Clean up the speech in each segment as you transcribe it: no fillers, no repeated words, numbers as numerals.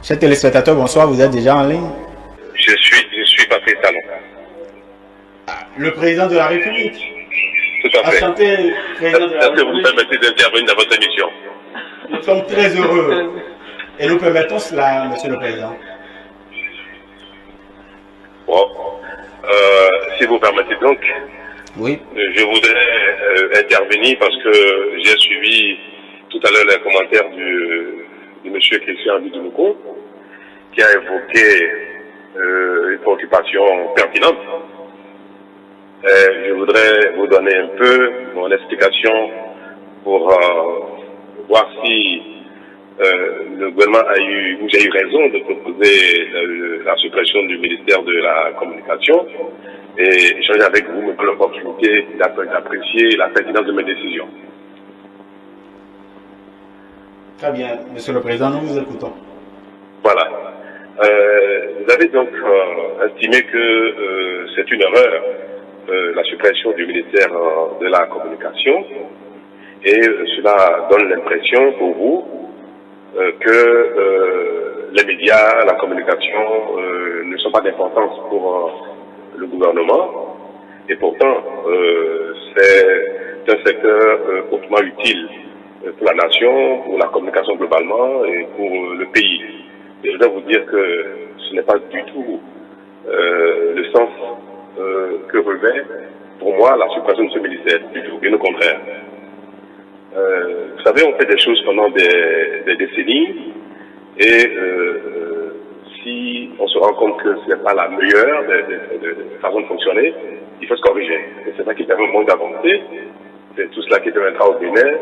Chers téléspectateurs, bonsoir, vous êtes déjà en ligne. Je suis Patrice Talon. Le président de la République. Tout à fait. Enchanté, président de la Est-ce que vous me République. permettez d'intervenir dans votre émission? Nous sommes très heureux. Et nous permettons cela, monsieur le président. Bon. Si vous permettez donc, Oui. je voudrais intervenir parce que j'ai suivi tout à l'heure les commentaires de monsieur Christian Abidou, qui a évoqué une préoccupation pertinente. Je voudrais vous donner un peu mon explication pour voir si le gouvernement ou j'ai eu raison de proposer la suppression du ministère de la Communication et échanger avec vous, me donner l'opportunité d'apprécier la pertinence de mes décisions. Très bien, monsieur le président, nous vous écoutons. Voilà. Vous avez donc estimé que c'est une erreur la suppression du ministère de la Communication et cela donne l'impression pour vous que les médias, la communication ne sont pas d'importance pour le gouvernement et pourtant c'est un secteur hautement utile pour la nation, pour la communication globalement et pour le pays. Et je dois vous dire que ce n'est pas du tout le sens que revêt pour moi la suppression de ce ministère, du tout, bien au contraire. Vous savez, on fait des choses pendant des décennies et si on se rend compte que ce n'est pas la meilleure des façons de fonctionner, il faut se corriger. Et c'est ça qui permet au monde d'avancer. C'est tout cela qui permettra au Bénin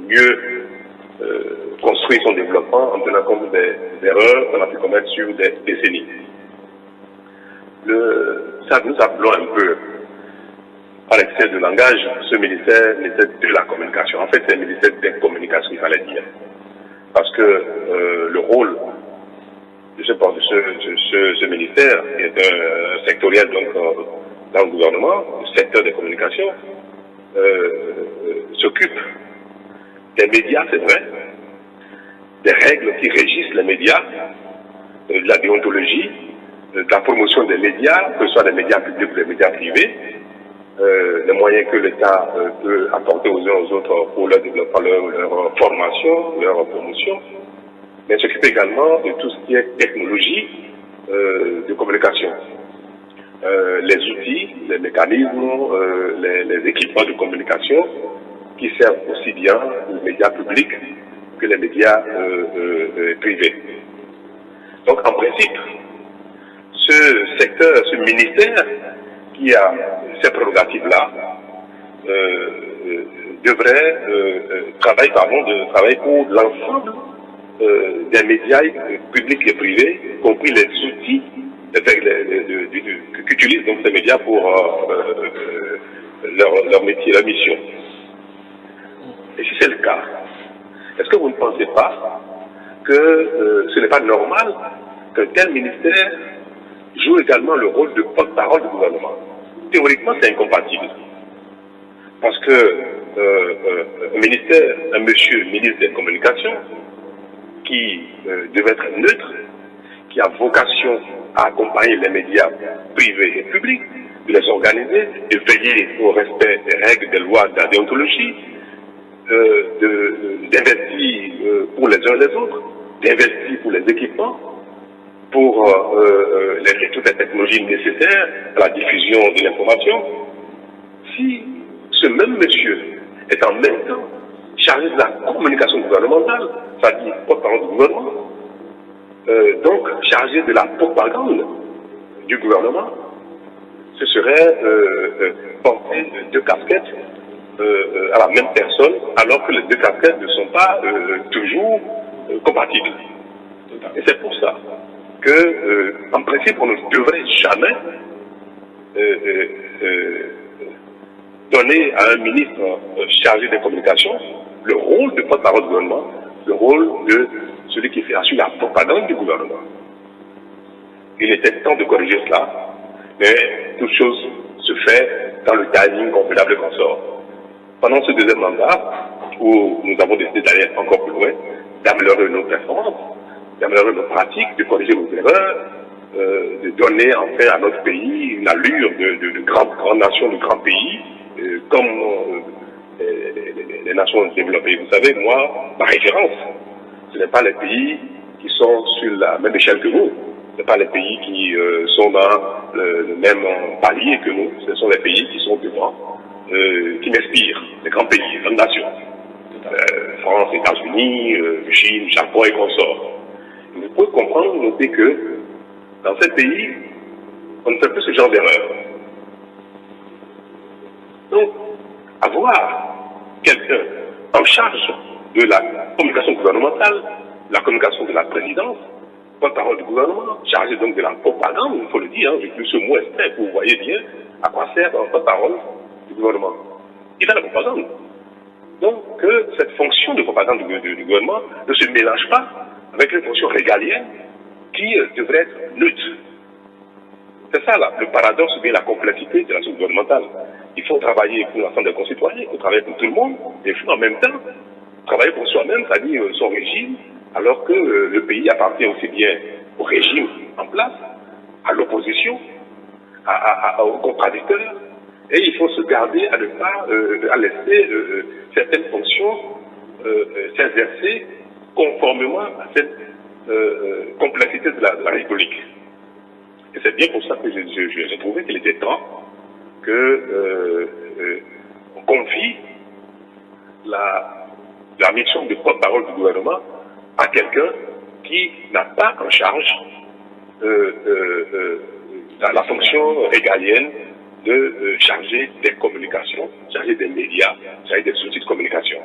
mieux construire son développement en tenant compte des erreurs qu'on a pu commettre sur des décennies. Ça nous appelons un peu, par l'excès de langage, ce ministère de la communication. En fait, c'est un ministère des communications, il fallait dire. Parce que le rôle de ce ministère, qui est un sectoriel donc, dans le gouvernement, le secteur des communications, s'occupe des médias, c'est vrai, des règles qui régissent les médias, de la déontologie, de la promotion des médias, que ce soit des médias publics ou des médias privés, les moyens que l'État peut apporter aux uns aux autres pour leur développement, leur formation, leur promotion, mais s'occupe également de tout ce qui est technologie de communication. Les outils, les mécanismes, les équipements de communication qui servent aussi bien aux médias publics que les médias privés. Donc en principe, ce secteur, ce ministère qui a ces prérogatives-là devrait travailler pour l'ensemble des médias publics et privés, y compris les outils qu'utilisent donc ces médias pour leur métier, leur mission. Et si c'est le cas, est-ce que vous ne pensez pas que ce n'est pas normal qu'un tel ministère joue également le rôle de porte-parole du gouvernement? Théoriquement, c'est incompatible. Parce que un monsieur ministre des Communications, qui devait être neutre, qui a vocation à accompagner les médias privés et publics, de les organiser, de veiller au respect des règles, des lois, de la déontologie, d'investir pour les uns et les autres, d'investir pour les équipements, pour toutes les technologies nécessaires à la diffusion de l'information. Si ce même monsieur est en même temps chargé de la communication gouvernementale, c'est-à-dire porte-parole du gouvernement, donc chargé de la propagande du gouvernement, ce serait porter deux casquettes à la même personne, alors que les deux casquettes ne sont pas toujours compatibles. Et c'est pour ça que, en principe, on ne devrait jamais donner à un ministre chargé des communications le rôle de porte-parole du gouvernement, le rôle de celui qui assure la propagande du gouvernement. Il était temps de corriger cela, mais toute chose se fait dans le timing convenable qu'on sort. Pendant ce deuxième mandat, où nous avons décidé d'aller encore plus loin, d'améliorer nos performances, améliorer nos pratiques, de corriger nos erreurs, de donner enfin à notre pays une allure de grande nation, de grand pays, comme les nations développées. Vous savez, moi, ma référence, ce n'est pas les pays qui sont sur la même échelle que nous, ce n'est pas les pays qui sont dans le même palier que nous, ce sont les pays qui sont devant, qui m'inspirent, les grands pays, les grandes nations. France, États-Unis, Chine, Japon et consorts. Vous pouvez comprendre, noter que dans ces pays, on ne fait plus ce genre d'erreur. Donc, avoir quelqu'un en charge de la communication gouvernementale, la communication de la présidence, porte-parole du gouvernement, chargé donc de la propagande, il faut le dire, j'ai plus ce mot extrait, vous voyez bien à quoi sert un porte-parole du gouvernement. Il a la propagande. Donc, que cette fonction de propagande du gouvernement ne se mélange pas avec une fonction régalienne qui devrait être neutre. C'est ça là, le paradoxe ou bien la complexité de l'action gouvernementale. Il faut travailler pour l'ensemble des concitoyens, il faut travailler pour tout le monde, et il faut en même temps travailler pour soi-même, c'est-à-dire son régime, alors que le pays appartient aussi bien au régime en place, à l'opposition, aux contradicteurs, et il faut se garder à ne pas à laisser certaines fonctions s'exercer conformément à cette complexité de la République. Et c'est bien pour ça que j'ai trouvé qu'il était temps qu'on confie la mission de porte-parole du gouvernement à quelqu'un qui n'a pas en charge la fonction régalienne de charger des communications, charger des médias, charger des outils de communication.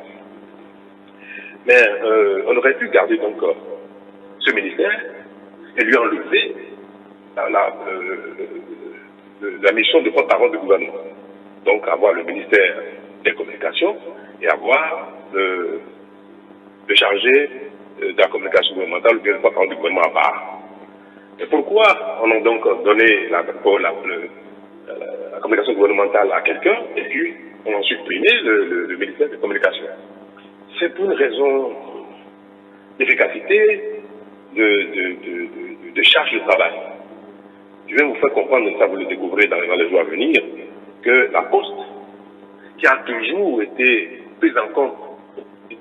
Mais on aurait pu garder donc ce ministère et lui enlever la mission de porte-parole du gouvernement. Donc avoir le ministère des communications et avoir le chargé de la communication gouvernementale ou bien le porte-parole du gouvernement à part. Et pourquoi on a donc donné la communication gouvernementale à quelqu'un et puis on a supprimé le ministère des communications? C'est pour une raison d'efficacité, de charge de travail. Je vais vous faire comprendre, ça vous le découvrez dans les jours à venir, que la Poste, qui a toujours été prise en compte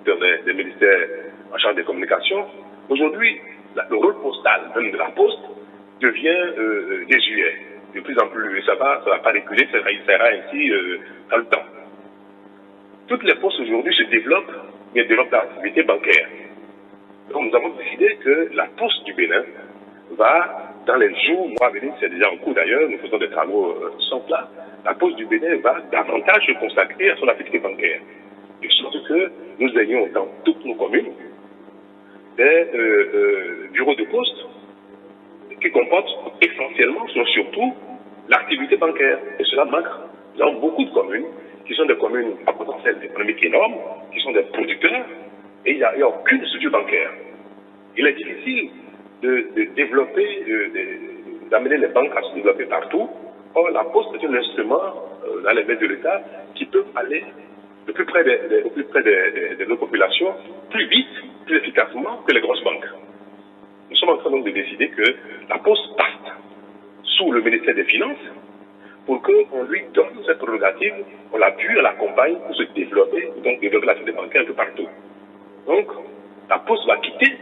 dans les ministères en charge des communications, aujourd'hui, le rôle postal même de la Poste devient désuet. De plus en plus, ça va pas reculer, ça sera ainsi dans le temps. Toutes les postes aujourd'hui se développent, mais développent l'activité bancaire. Donc nous avons décidé que la Poste du Bénin va, dans les jours, mois à venir, c'est déjà en cours d'ailleurs, nous faisons des travaux sans là, la Poste du Bénin va davantage se consacrer à son activité bancaire. De sorte que nous ayons dans toutes nos communes des bureaux de poste qui comportent essentiellement, surtout, l'activité bancaire. Et cela manque. Nous avons beaucoup de communes qui sont des communes à potentiel économique énorme, qui sont des producteurs, et il n'y a aucune structure bancaire. Il est difficile de développer, d'amener les banques à se développer partout. Or, la Poste est un instrument dans les mains de l'État qui peut aller au plus près de nos populations, plus vite, plus efficacement que les grosses banques. Nous sommes en train donc de décider que la Poste passe sous le ministère des Finances pour qu'on lui donne cette prérogative, on l'appuie, on l'accompagne pour se développer, donc développer l'activité bancaire un peu partout. Donc, la Poste va quitter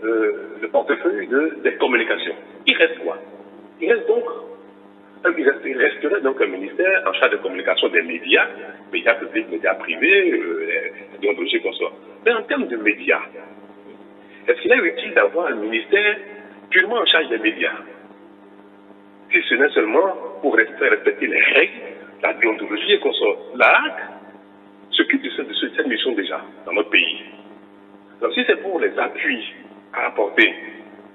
le portefeuille des communications. Il reste quoi? Il resterait donc un ministère en charge de communication des médias publics, médias privés, déontologie qu'on soit. Mais en termes de médias, est-ce qu'il est utile d'avoir un ministère purement en charge des médias? Si ce n'est seulement pour respecter les règles, la déontologie et qu'on soit. La HAC s'occupe de cette mission déjà dans notre pays. Donc si c'est pour les appuis à apporter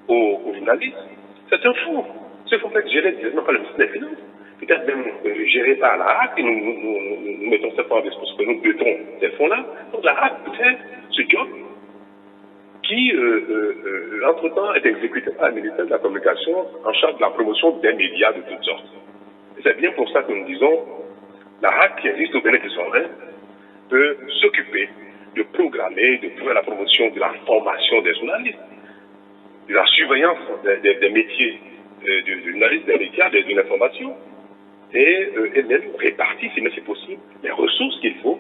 aux journalistes, c'est un fonds. Ce fonds peut être géré directement par le ministère des Finances, peut-être même géré par la HAC, et nous mettons ce fonds en disposition, que nous dotons ces fonds-là. Donc la HAC peut faire ce job qui, entre-temps, est exécuté par le ministère de la Communication en charge de la promotion des médias de toutes sortes. Et c'est bien pour ça que nous disons, la HAC qui existe au Bénin de Souverain peut s'occuper de programmer, de faire la promotion de la formation des journalistes. surveillance des métiers du journaliste, des médias, de l'information, et même répartir, si c'est possible, les ressources qu'il faut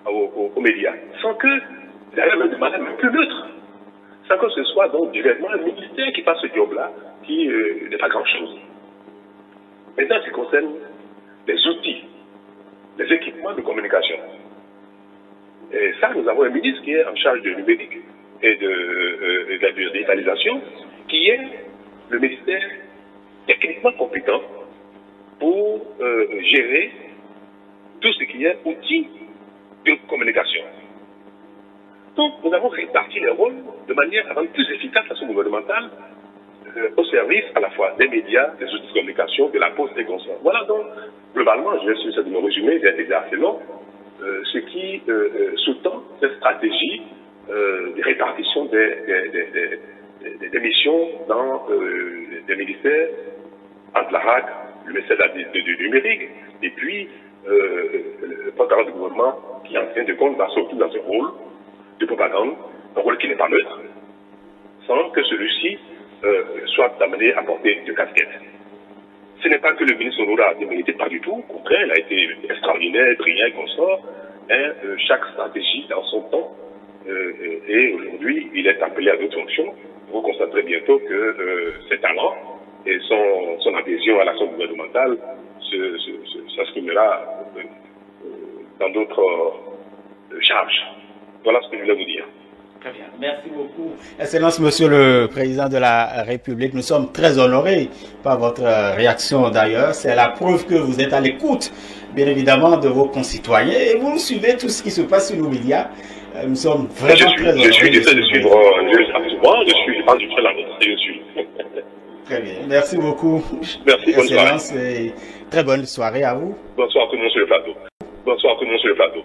aux médias, sans que, d'ailleurs, de manière plus neutre, sans que ce soit donc directement le ministère qui fasse ce job-là, qui n'est pas grand-chose. Maintenant, ce qui concerne les outils, les équipements de communication. Et ça, nous avons un ministre qui est en charge du numérique et de la digitalisation, qui est le ministère techniquement compétent pour gérer tout ce qui est outils de communication. Donc, nous avons réparti les rôles de manière à rendre plus efficace l'action gouvernementale au service à la fois des médias, des outils de communication, de la poste et consorts. Voilà donc, globalement, je vais essayer de me résumer, j'ai été assez long, ce qui sous-tend cette stratégie de répartition des missions dans des ministères, entre la RAC, le ministère du numérique, et puis le porte-parole du gouvernement qui, en fin de compte, va surtout dans ce rôle de propagande, un rôle qui n'est pas neutre, sans que celui-ci soit amené à porter deux casquettes. Ce n'est pas que le ministre Onora ne méritait pas du tout, au contraire, il a été extraordinaire, brillant et consort, hein, chaque stratégie dans son temps, et aujourd'hui, il est appelé à d'autres fonctions. Vous constaterez bientôt que ses talents et son adhésion à l'action gouvernementale s'exprimera dans d'autres charges. Voilà ce que je voulais vous dire. Très bien. Merci beaucoup. Excellence, Monsieur le Président de la République, nous sommes très honorés par votre réaction d'ailleurs. C'est la preuve que vous êtes à l'écoute, bien évidemment, de vos concitoyens et vous suivez tout ce qui se passe sur nos médias. Nous sommes vraiment très honorés. Je suis. Très bien. Merci beaucoup. Merci, bonne soirée. Et très bonne soirée à vous. Bonsoir à tout le monde sur le plateau.